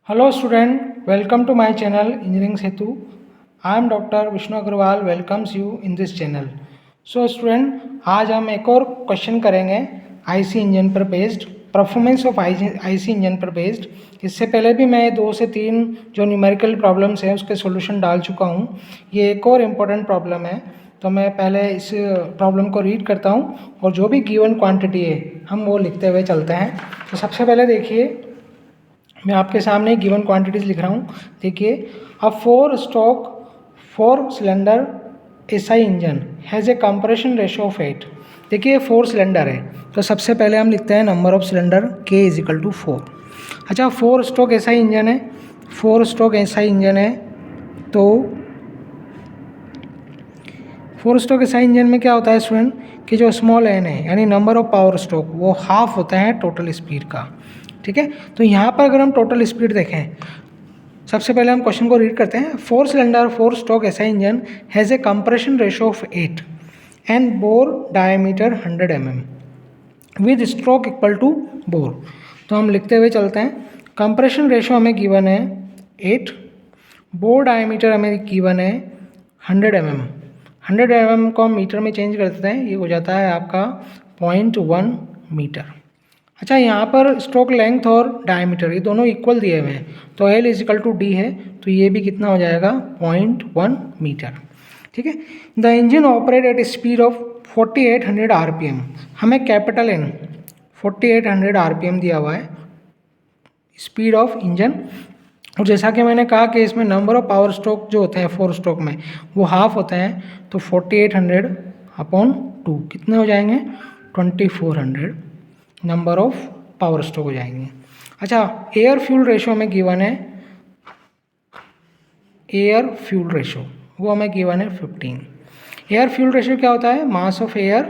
Hello student, welcome to my channel Engineering Setu. I am Dr. Vishnu Agarwal welcomes you in this channel. So student, आज हम एक और question करेंगे IC engine पर based, performance of IC engine पर based. इससे पहले भी मैं 2 से 3 जो न्यूमेरिकल प्रॉब्लम्स हैं उसके सॉल्यूशन डाल चुका हूँ। ये एक और इम्पोर्टेंट प्रॉब्लम है, तो मैं पहले इस प्रॉब्लम को रीड करता हूँ और जो भी गिवन क्वांटिटी है हम वो लिखते हुए चलते हैं। तो सबसे पहले देखिए, मैं आपके सामने गिवन क्वांटिटीज़ लिख रहा हूँ। देखिए, अ 4 cylinder SI engine has a compression ratio of 8। देखिए 4 सिलेंडर है, तो सबसे पहले हम लिखते हैं नंबर ऑफ सिलेंडर के इज इक्वल टू 4। अच्छा, 4 स्ट्रोक एसआई इंजन है, 4 स्ट्रोक एसआई इंजन है, तो 4 स्ट्रोक एसआई इंजन में क्या होता है स्टूडेंट कि जो स्मॉल एन है यानी नंबर ऑफ पावर स्ट्रोक वो हाफ होता है टोटल स्पीड का। ठीक है, तो यहाँ पर अगर हम टोटल स्पीड देखें, सबसे पहले हम क्वेश्चन को रीड करते हैं। 4 cylinder 4 stroke SI engine has a compression ratio of 8 and bore diameter 100 mm with stroke equal to bore. तो हम लिखते हुए चलते हैं, कंप्रेशन रेशियो हमें गिवन है 8, बोर डायमीटर हमें गिवन है 100 mm। 100 mm को हम मीटर में चेंज कर देते हैं, ये हो जाता है आपका 0.1 मीटर। अच्छा, यहाँ पर स्ट्रोक लेंथ और डायमीटर ये दोनों इक्वल दिए हुए हैं, तो L is equal to D है, तो ये भी कितना हो जाएगा 0.1 मीटर। ठीक है, the engine operate at speed of 4800 RPM। हमें कैपिटल N 4800 RPM दिया हुआ है स्पीड ऑफ इंजन। और जैसा कि मैंने कहा कि इसमें नंबर ऑफ पावर स्ट्रोक जो होते हैं 4 स्ट्रोक में वो हाफ होते हैं, तो 4800 अपॉन 2 कितने हो जाएंगे 2400 नंबर ऑफ पावर स्ट्रोक हो जाएंगे। अच्छा, एयर फ्यूल रेशो हमें गिवन है, एयर फ्यूल रेशो वो हमें गिवन है 15। एयर फ्यूल रेशो क्या होता है, mass of air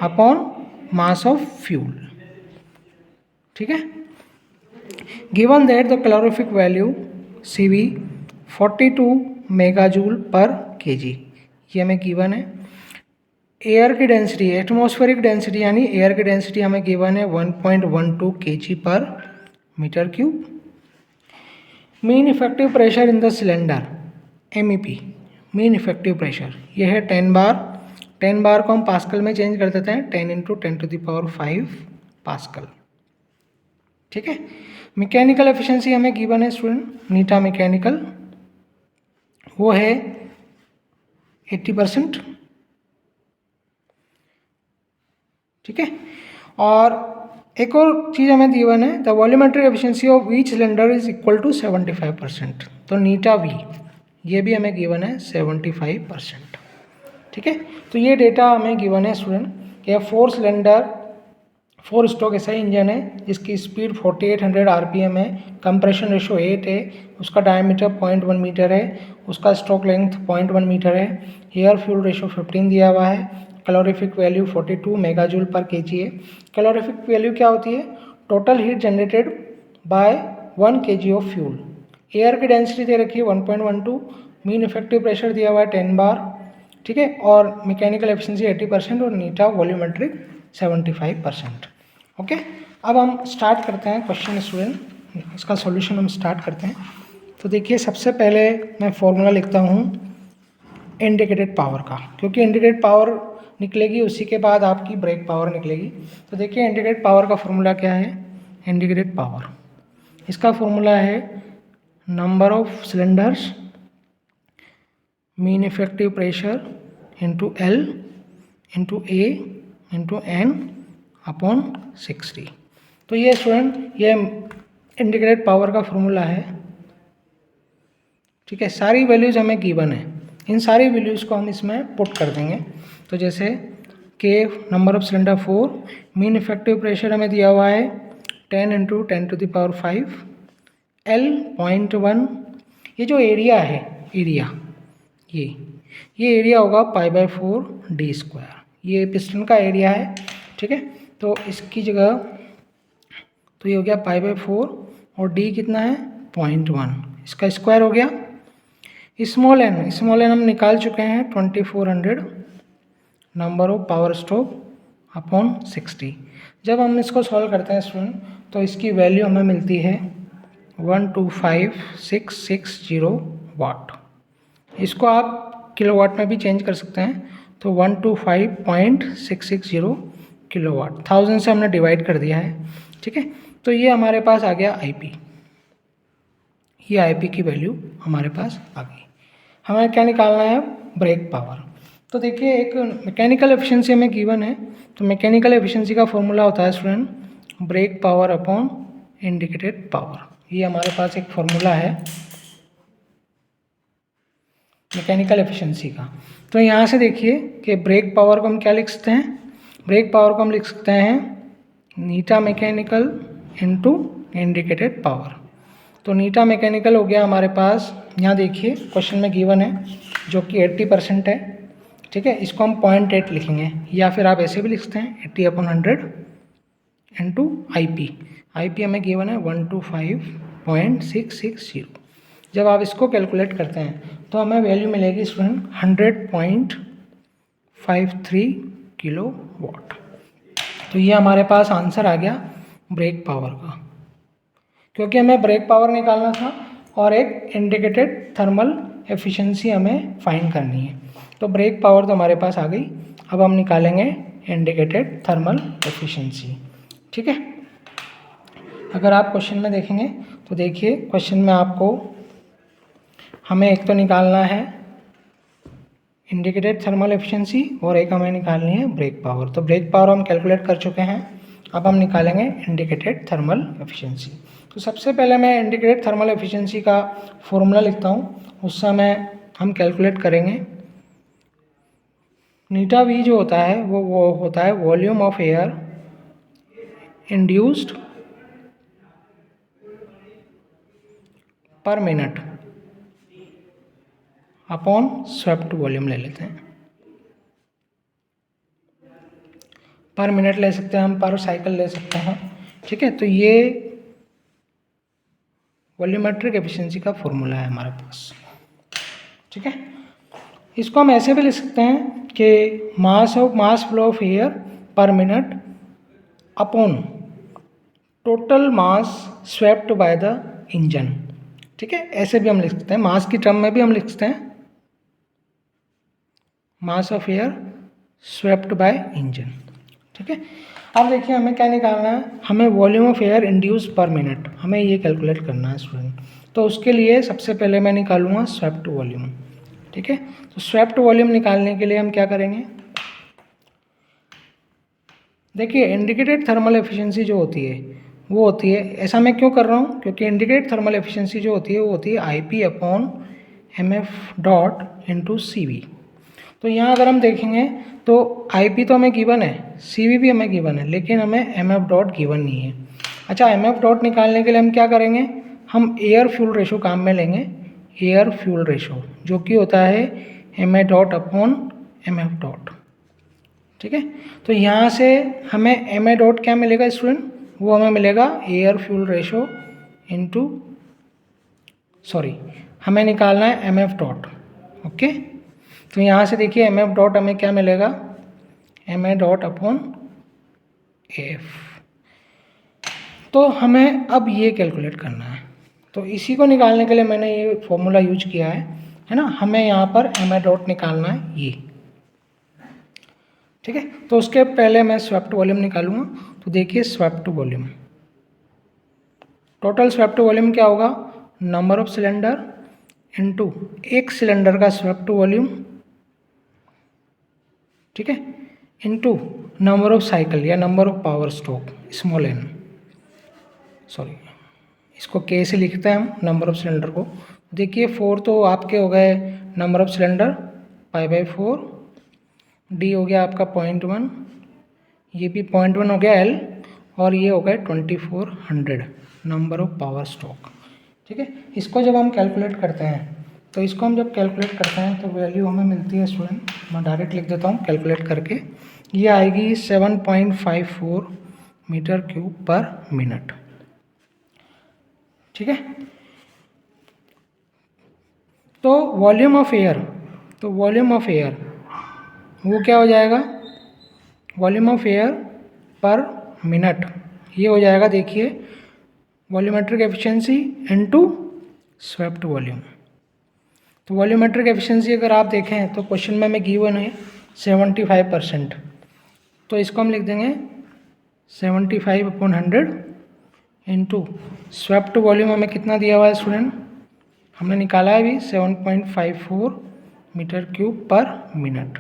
upon mass of fuel. ठीक है, given that the calorific value CV 42 megajoule पर केजी, ये हमें गिवन है। एयर की डेंसिटी, एटमॉस्फेरिक डेंसिटी यानी एयर की डेंसिटी हमें गिवन है 1.12 kg पर metre cube. Mean effective pressure in the cylinder MEP, mean effective pressure ये है 10 बार। 10 बार को हम पास्कल में चेंज कर देते हैं, 10 × 10⁵ पास्कल। ठीक है, मैकेनिकल एफिशिएंसी हमें गिवन है स्टूडेंट, नीटा मैकेनिकल वो है 80%। ठीक है, और एक और चीज़ हमें गिवन है, the volumetric efficiency of each cylinder is equal to 75%। तो नीटा V ये भी हमें गिवन है 75%। ठीक है, तो ये डेटा हमें गिवन है स्टूडेंट कि 4 सिलेंडर 4 स्ट्रोक एसआई इंजन है जिसकी स्पीड 4800 RPM है, कंप्रेशन रेशो 8 है, उसका डायमीटर 0.1 मीटर है, उसका स्ट्रोक लेंथ 0.1 मीटर है, एयर फ्यूल रेशो 15 दिया हुआ है, कैलोरीफिक वैल्यू 42 मेगाजूल पर केजी है। कैलोरीफिक वैल्यू क्या होती है, total heat generated by 1 kg of fuel. Air की डेंसिटी दे रखी है 1.12, मीन इफेक्टिव प्रेशर दिया हुआ है 10 बार। ठीक है, और मैकेनिकल एफिशिएंसी 80% और नीटा वॉल्यूमेट्रिक 75%। ओके, अब हम स्टार्ट करते हैं क्वेश्चन स्टूडेंट, इसका सॉल्यूशन हम स्टार्ट करते हैं। तो देखिए, सबसे पहले मैं फॉर्मूला लिखता हूँ इंडिकेटेड पावर का, क्योंकि इंडिकेटेड पावर निकलेगी उसी के बाद आपकी ब्रेक पावर निकलेगी। तो देखिए, इंडिकेटेड पावर का फॉर्मूला क्या है, इंडिकेटेड पावर इसका फॉर्मूला है number of cylinders mean effective pressure into L into A into N upon 60। तो ये स्टूडेंट ये इंडिकेटेड पावर का फॉर्मूला है। ठीक है, सारी वैल्यूज़ हमें गिवन है, इन सारी वैल्यूज़ को हम इसमें पुट कर देंगे। तो जैसे K number of cylinder 4, mean effective pressure हमें दिया हुआ है 10 × 10⁵, L 0.1, ये जो एरिया है एरिया ये एरिया होगा π/4d², ये पिस्टन का एरिया है। ठीक है, तो इसकी जगह तो ये हो गया π/4 और d कितना है 0.1, इसका स्क्वायर हो गया। स्मॉल एन हम निकाल चुके हैं 2400 number of power stroke upon 60। जब हम इसको सॉल्व करते हैं स्टूडेंट तो इसकी वैल्यू हमें मिलती है 125,660 वाट। इसको आप किलोवाट में भी चेंज कर सकते हैं, तो 125.660 किलोवाट, 1000 से हमने डिवाइड कर दिया है। ठीक है, तो ये हमारे पास आ गया आईपी, ये आईपी की वैल्यू हमारे पास आ गई। हमें क्या निकालना है, ब्रेक पावर। तो देखिए एक मैकेनिकल एफिशिएंसी हमें गिवन है, तो मैकेनिकल एफिशिएंसी का फॉर्मूला होता है student brake power upon indicated power. ये हमारे पास एक फॉर्मूला है मैकेनिकल एफिशिएंसी का। तो यहाँ से देखिए कि ब्रेक पावर को हम क्या लिख सकते हैं, ब्रेक पावर को हम लिख सकते हैं नीटा मैकेनिकल इनटू इंडिकेटेड पावर। तो नीटा मैकेनिकल हो गया हमारे पास, यहाँ देखिए क्वेश्चन में गिवन है जो कि 80% है। ठीक है, इसको हम 0.8 लिखेंगे, या फिर आप ऐसे भी लिख सकते हैं 80/100 इंटू आई पी हमें गिवन है 125.660। जब आप इसको कैलकुलेट करते हैं तो हमें वैल्यू मिलेगी स्टूडेंट 100.53 किलो वाट। तो ये हमारे पास आंसर आ गया ब्रेक पावर का, क्योंकि हमें ब्रेक पावर निकालना था और एक इंडिकेटेड थर्मल एफिशिएंसी हमें फाइंड करनी है। तो ब्रेक पावर तो हमारे पास आ गई, अब हम निकालेंगे इंडिकेटेड थर्मल एफिशिएंसी। ठीक है, अगर आप क्वेश्चन में देखेंगे तो देखिए क्वेश्चन में आपको हमें एक तो निकालना है इंडिकेटेड थर्मल एफिशिएंसी और एक हमें निकालनी है ब्रेक पावर। तो ब्रेक पावर हम कैलकुलेट कर चुके हैं, अब हम निकालेंगे इंडिकेटेड थर्मल एफिशिएंसी। तो सबसे पहले मैं इंडिकेटेड थर्मल एफिशिएंसी का फॉर्मूला लिखता हूँ, उस समय हम कैलकुलेट करेंगे। नीटा वी जो होता है वो होता है वॉल्यूम ऑफ एयर इंड्यूस्ड पर मिनट अपॉन स्वेप्ट वॉल्यूम ले लेते हैं। पर मिनट ले सकते हैं हम, पर साइकिल ले सकते हैं। ठीक है, तो ये वॉल्यूमेट्रिक एफिशिएंसी का फॉर्मूला है हमारे पास। ठीक है, इसको हम ऐसे भी लिख सकते हैं कि मास फ्लो ऑफ एयर पर minute upon total mass swept by the engine. ठीक है, ऐसे भी हम लिख सकते हैं, मास की टर्म में भी हम लिख सकते हैं मास of air swept by engine. ठीक है, अब देखिए हमें क्या निकालना है, हमें वॉल्यूम ऑफ एयर इंड्यूस पर मिनट, हमें ये कैलकुलेट करना है स्टूडेंट। तो उसके लिए सबसे पहले मैं निकालूंगा स्वेप्ट वॉल्यूम। ठीक है, तो स्वेप्ट वॉल्यूम निकालने के लिए हम क्या करेंगे, देखिए इंडिकेटेड थर्मल एफिशिएंसी जो होती है वो होती है, ऐसा मैं क्यों कर रहा हूँ, क्योंकि इंडिकेटेड थर्मल एफिशिएंसी जो होती है वो होती है IP upon MF dot into CV। तो यहाँ अगर हम देखेंगे तो IP तो हमें गिवन है, CV भी हमें गिवन है, लेकिन हमें MF डॉट गिवन नहीं है। अच्छा, MF डॉट निकालने के लिए हम क्या करेंगे, हम एयर फ्यूल रेशो काम में लेंगे, एयर फ्यूल रेशो जो कि होता है MA dot upon MF dot. ठीक है, तो यहाँ से हमें MA डॉट क्या मिलेगा स्टूडेंट, वो हमें मिलेगा एयर फ्यूल रेशो इंटू हमें निकालना है MF डॉट। ओके, तो यहाँ से देखिए MF डॉट हमें क्या मिलेगा, MA डॉट अपॉन AF। तो हमें अब ये कैलकुलेट करना है, तो इसी को निकालने के लिए मैंने ये फॉर्मूला यूज किया है ना। हमें यहाँ पर MA डॉट निकालना है ये। ठीक है, तो उसके पहले मैं स्वेप्ट वॉल्यूम निकालूंगा। तो देखिए swept volume, total swept volume क्या होगा, नंबर ऑफ सिलेंडर इनटू एक सिलेंडर का स्वेप्ट वॉल्यूम। ठीक है, इनटू नंबर ऑफ साइकिल या number of power stroke small n, इसको K से लिखते हैं हम नंबर ऑफ सिलेंडर को। देखिए 4 तो आपके हो गए नंबर ऑफ सिलेंडर π/4, D हो गया आपका 0.1, ये भी 0.1 हो गया L, और ये हो गया 2400 नंबर ऑफ पावर स्ट्रोक। ठीक है, इसको जब हम कैलकुलेट करते हैं, तो इसको हम जब कैलकुलेट करते हैं तो वैल्यू हमें मिलती है स्टूडेंट, मैं डायरेक्ट लिख देता हूँ कैलकुलेट करके, ये आएगी 7.54 मीटर क्यूब पर मिनट। ठीक है, तो वॉल्यूम ऑफ एयर, तो वॉल्यूम ऑफ एयर वो क्या हो जाएगा, वॉल्यूम ऑफ एयर पर मिनट ये हो जाएगा, देखिए volumetric efficiency into swept volume. तो वॉल्यूमेट्रिक एफिशिएंसी अगर आप देखें तो क्वेश्चन में हमें गिवन है 75%, तो इसको हम लिख देंगे 75/100 इनटू स्वेप्ट वॉल्यूम हमें कितना दिया हुआ है स्टूडेंट, हमने निकाला है अभी 7.54 मीटर क्यूब पर मिनट।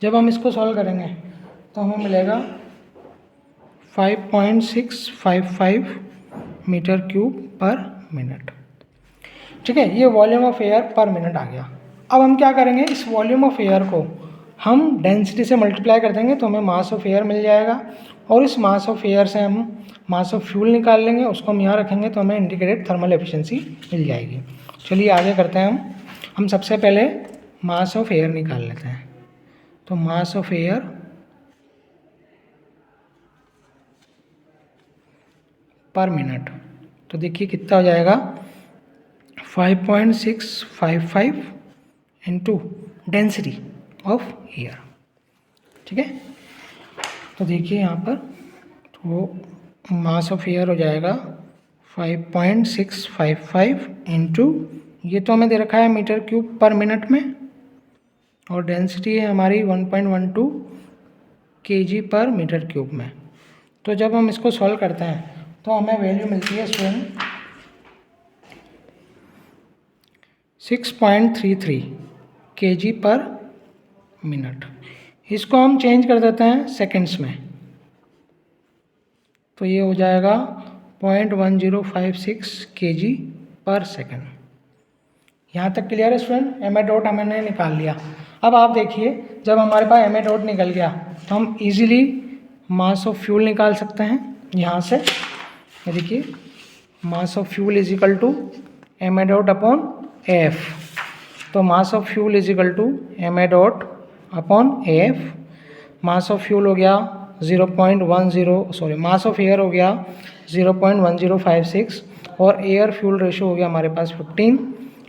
जब हम इसको सॉल्व करेंगे तो हमें मिलेगा 5.655 मीटर क्यूब पर मिनट। ठीक है, ये वॉल्यूम ऑफ एयर पर मिनट आ गया। अब हम क्या करेंगे, इस वॉल्यूम ऑफ एयर को हम डेंसिटी से मल्टीप्लाई कर देंगे तो हमें मास ऑफ एयर मिल जाएगा, और इस मास ऑफ एयर से हम मास ऑफ फ्यूल निकाल लेंगे, उसको हम यहाँ रखेंगे तो हमें इंडिकेटेड थर्मल एफिशिएंसी मिल जाएगी। चलिए आगे करते हैं हम सबसे पहले मास ऑफ एयर निकाल लेते हैं। तो मास ऑफ एयर पर मिनट, तो देखिए कितना हो जाएगा 5.655 इनटू डेंसिटी ऑफ एयर। ठीक है, तो देखिए यहाँ पर तो मास ऑफ एयर हो जाएगा 5.655 इनटू, ये तो हमें दे रखा है मीटर क्यूब पर मिनट में, और डेंसिटी है हमारी 1.12 kg पर मीटर क्यूब में। तो जब हम इसको सॉल्व करते हैं तो हमें वैल्यू मिलती है स्टूडेंट 6.33 kg पर मिनट। इसको हम चेंज कर देते हैं सेकंड्स में, तो ये हो जाएगा 0.1056 kg पर सेकंड। यहाँ तक क्लियर है स्टूडेंट? एम ए डॉट हमने निकाल लिया। अब आप देखिए, जब हमारे पास एम ए डॉट निकल गया तो हम इजीली मास ऑफ फ्यूल निकाल सकते हैं यहाँ से। ये देखिए, mass of fuel is equal to M A dot upon F. तो mass of fuel is equal to M A dot upon F. Mass of fuel हो गया 0.10, मास ऑफ एयर हो गया 0.1056, और एयर फ्यूल रेशो हो गया हमारे पास 15।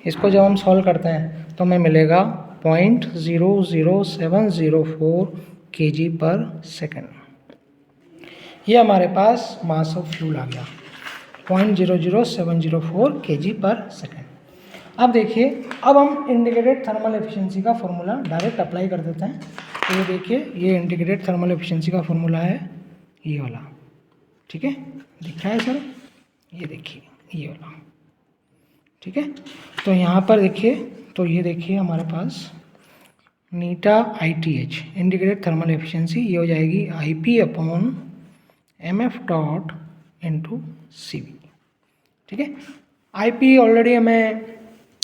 इसको जब हम सॉल्व करते हैं तो हमें मिलेगा 0.00704 kg पर सेकेंड। ये हमारे पास मास ऑफ फ्यूल आ गया 0.00704 kg पर सेकेंड। अब देखिए, अब हम इंडिकेटेड थर्मल एफिशिएंसी का फॉर्मूला डायरेक्ट अप्लाई कर देते हैं। तो ये देखिए, ये इंडिकेटेड थर्मल एफिशिएंसी का फॉर्मूला है ये वाला। ठीक है, दिख रहा है सर? ये देखिए ये वाला। ठीक है, तो यहाँ पर देखिए, तो ये देखिए हमारे पास नीटा ITH इंडिकेटेड थर्मल एफिशिएंसी, ये हो जाएगी IP upon MF dot into CV। ठीक है, IP ऑलरेडी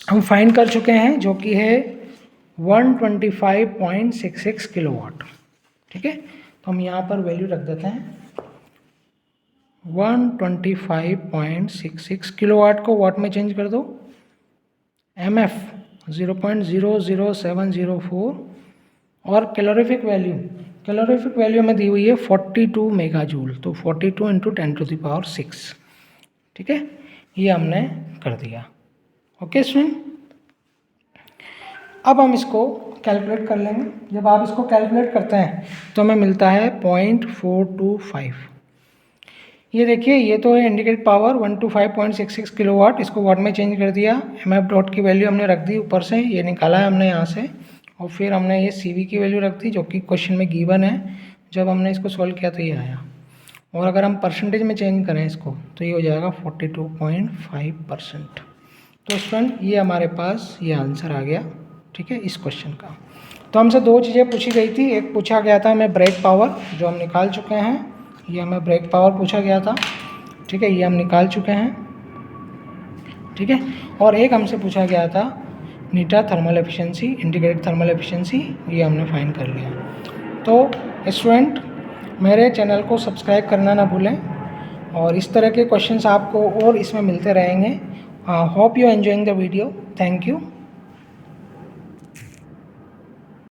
हम फाइंड कर चुके हैं, जो कि है 125.66 किलोवाट। ठीक है, तो हम यहाँ पर वैल्यू रख देते हैं 125.66 किलोवाट को वाट में चेंज कर दो। MF 0.00704, और कैलोरीफिक वैल्यू में दी हुई है 42 मेगाजूल, तो 42 इंटू 10⁶। ठीक है, ये हमने कर दिया। ओके स्टूडेंट, अब हम इसको कैलकुलेट कर लेंगे। जब आप इसको कैलकुलेट करते हैं तो हमें मिलता है 0.425। ये देखिए, ये तो है इंडिकेट पावर 125.66 किलोवाट, इसको वाट में चेंज कर दिया। MF डॉट की वैल्यू हमने रख दी ऊपर से, ये निकाला है हमने यहाँ से, और फिर हमने ये CV की वैल्यू रख दी जो कि क्वेश्चन में गिवन है। जब हमने इसको सॉल्व किया तो ये आया, और अगर हम परसेंटेज में चेंज करें इसको तो ये हो जाएगा 42.5%। तो स्टूडेंट, ये हमारे पास ये आंसर आ गया। ठीक है, इस क्वेश्चन का। तो हमसे दो चीज़ें पूछी गई थी, एक पूछा गया था हमें ब्रेक पावर, जो हम निकाल चुके हैं। ये हमें ब्रेक पावर पूछा गया था। ठीक है, ये हम निकाल चुके हैं। ठीक है, और एक हमसे पूछा गया था नीटा thermal efficiency, indicated thermal efficiency, ये हमने फाइंड कर लिया। तो स्टूडेंट, मेरे चैनल को सब्सक्राइब करना ना भूलें, और इस तरह के क्वेश्चंस आपको और इसमें मिलते रहेंगे। Hope you enjoying the video. Thank you.